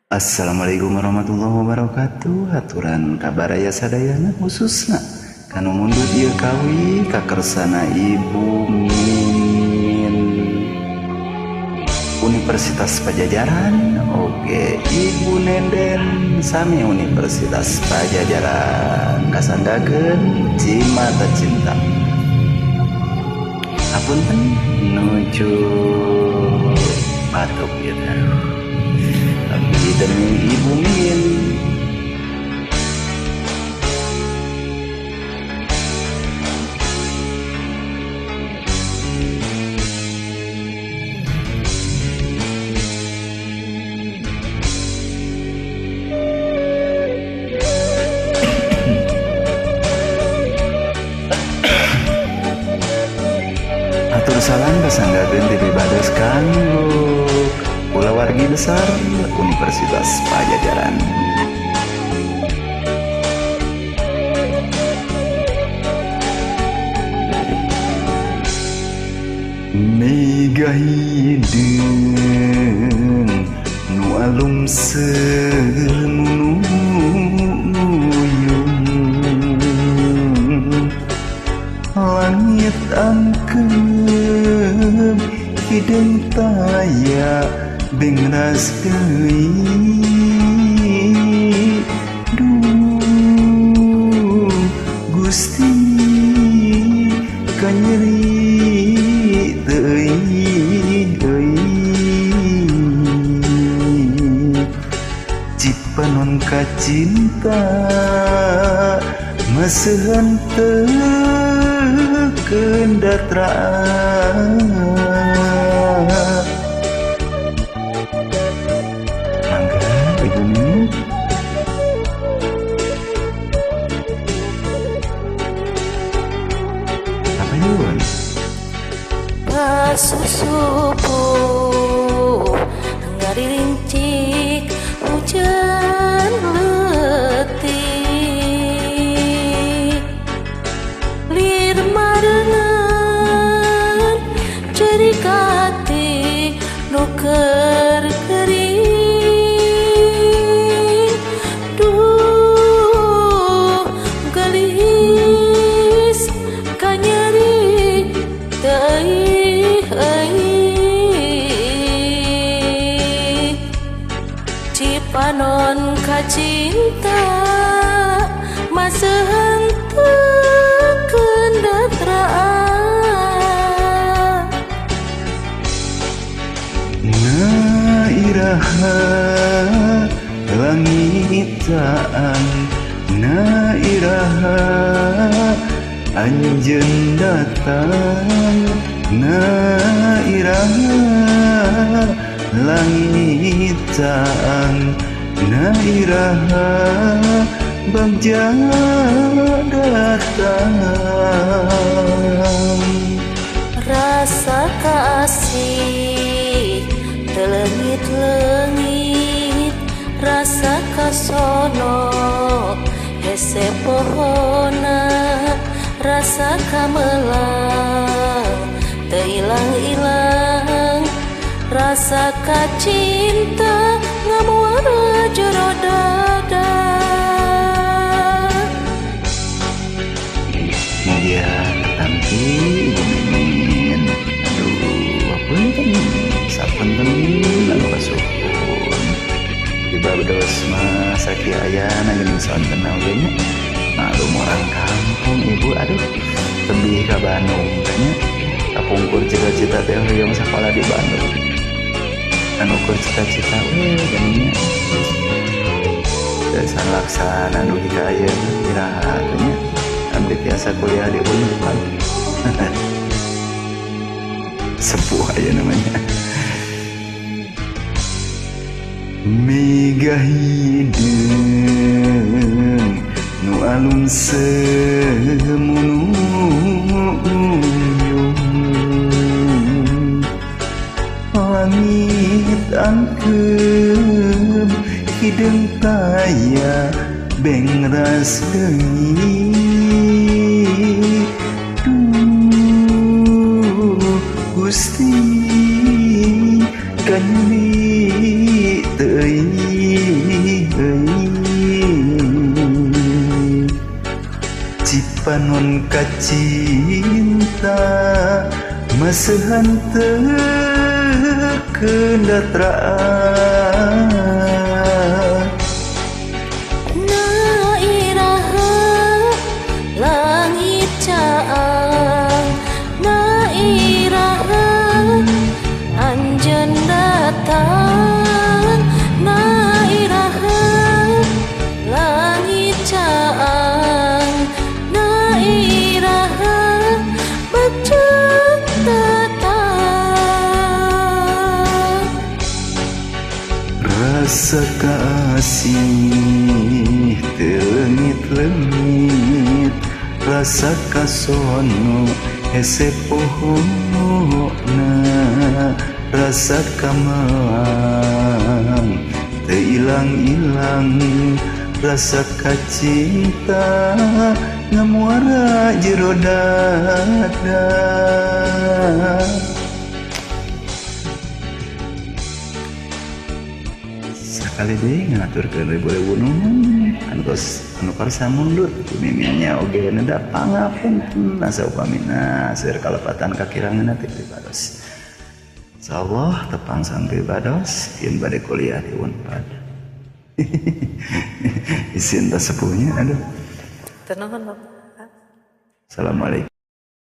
Assalamualaikum warahmatullahi wabarakatuh. Aturan kabaraya sadayana khususna kanu mundur ieu kawi kakersana Ibu Min Universitas Pajajaran. Oke, Ibu Nenden sami Universitas Pajajaran kasandakeun Cimata Cinta. Apunten nuju batuk gitu. Abdi demi Ibu Min. Atur salam kasanggakeun ti pibados kanggo kulawargi besar Universitas Pajajaran. Mega hideung nu alum senuyung langit angkeum hideung taya bengras deui duh Gusti kanyeri teuing cipanon kacinta maseuhan teu kendatraan. Susupuh ngarincik hujan letih lir marengan ceri kati nu keur kering duh gelis kanyeri teuing cipanon kacinta maseuhan teu kendatraan. Nairaha langitaan nairaha anjeun datang nairaha langitaan nairaha bagja datang. Rasa kasih telengit-lengit rasa kasono hese pohona rasa kamelang teu ilang-ilang rasa kacinta ngamuara jero dada. Ya tampi Ibu Min, aduh apunten sapunten anu kasuhun pibados mah sakieu ayana geuning sonten oge nya malum orang kampung Ibu. Aduh tembih ka Bandung tanya kapungkur cita-cita teh hoyong sakola di Bandung anu ukur cita-cita geuning nya dasar laksana nu kita ayeuna iraha nya abdi biasa kuliah di Unpad. Sepuh aja namanya. Mega hideung nu alun semunuyung langit angkeum hideung taya bengras deui duh Gusti kanyeri teuing lamun kacinta maseuhan teu kendatraan Nairaha langit caang Nairaha anjeun datang Nairaha langit caang Nairaha bacang datang rasa kasih leungit-leungit rasa kasono hese pohona rasa kamelang teu ilang-ilang rasa kacinta ngamuara jero dada sakali deui ngaturkeun ribu-ribu nuhun anu karsa mundur mimianya oge neda pangapunten asa upamina seueur kalepatan kakirangan teh pribados insyaallah tepang sang pribados yen bade kuliah di Unpad isin tas sepuhnya aduh Tenang, Bapak. assalamualaikum